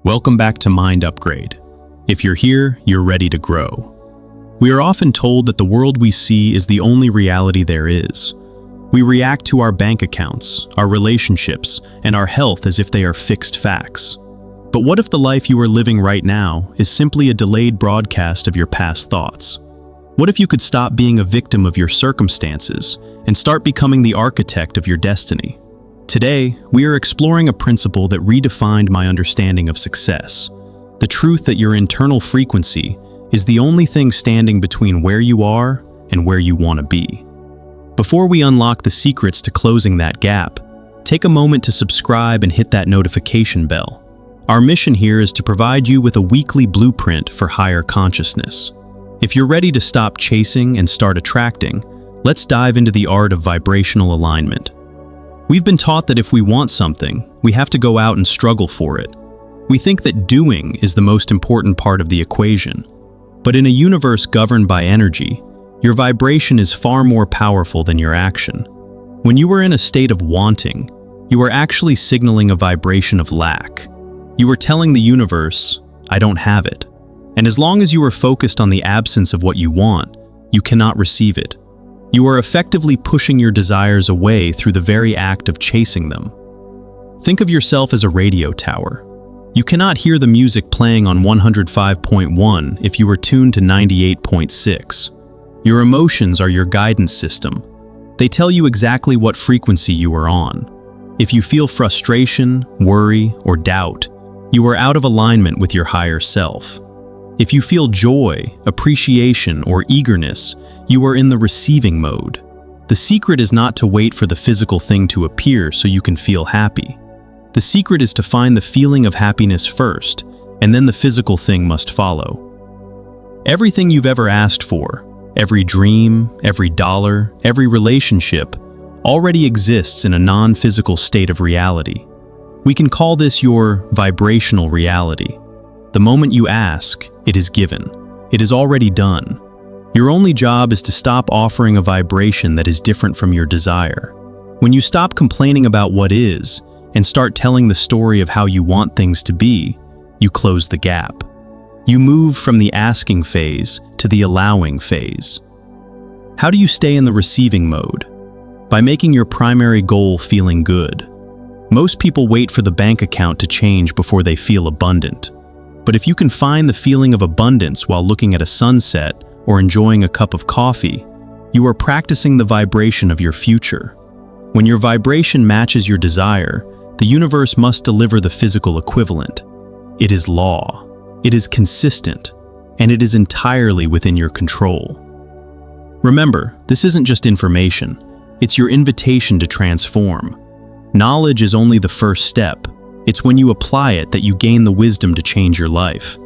Welcome back to Mind Upgrade. If you're here, you're ready to grow. We are often told that the world we see is the only reality there is. We react to our bank accounts, our relationships, and our health as if they are fixed facts. But what if the life you are living right now is simply a delayed broadcast of your past thoughts? What if you could stop being a victim of your circumstances and start becoming the architect of your destiny? Today, we are exploring a principle that redefined my understanding of success: the truth that your internal frequency is the only thing standing between where you are and where you want to be. Before we unlock the secrets to closing that gap, take a moment to subscribe and hit that notification bell. Our mission here is to provide you with a weekly blueprint for higher consciousness. If you're ready to stop chasing and start attracting, let's dive into the art of vibrational alignment. We've been taught that if we want something, we have to go out and struggle for it. We think that doing is the most important part of the equation. But in a universe governed by energy, your vibration is far more powerful than your action. When you are in a state of wanting, you are actually signaling a vibration of lack. You are telling the universe, "I don't have it." And as long as you are focused on the absence of what you want, you cannot receive it. You are effectively pushing your desires away through the very act of chasing them. Think of yourself as a radio tower. You cannot hear the music playing on 105.1 if you are tuned to 98.6. Your emotions are your guidance system. They tell you exactly what frequency you are on. If you feel frustration, worry, or doubt, you are out of alignment with your higher self. If you feel joy, appreciation, or eagerness, you are in the receiving mode. The secret is not to wait for the physical thing to appear so you can feel happy. The secret is to find the feeling of happiness first, and then the physical thing must follow. Everything you've ever asked for, every dream, every dollar, every relationship, already exists in a non-physical state of reality. We can call this your vibrational reality. The moment you ask, it is given. It is already done. Your only job is to stop offering a vibration that is different from your desire. When you stop complaining about what is and start telling the story of how you want things to be, you close the gap. You move from the asking phase to the allowing phase. How do you stay in the receiving mode? By making your primary goal feeling good. Most people wait for the bank account to change before they feel abundant. But if you can find the feeling of abundance while looking at a sunset or enjoying a cup of coffee, you are practicing the vibration of your future. When your vibration matches your desire, the universe must deliver the physical equivalent. It is law, it is consistent, and it is entirely within your control. Remember, this isn't just information, it's your invitation to transform. Knowledge is only the first step. It's when you apply it that you gain the wisdom to change your life.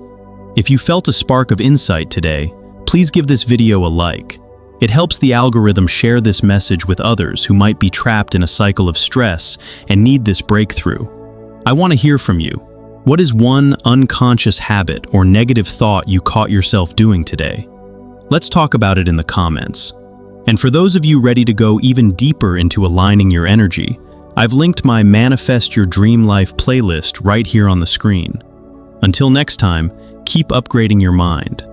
If you felt a spark of insight today, please give this video a like. It helps the algorithm share this message with others who might be trapped in a cycle of stress and need this breakthrough. I want to hear from you. What is one unconscious habit or negative thought you caught yourself doing today? Let's talk about it in the comments. And for those of you ready to go even deeper into aligning your energy, I've linked my Manifest Your Dream Life playlist right here on the screen. Until next time, keep upgrading your mind.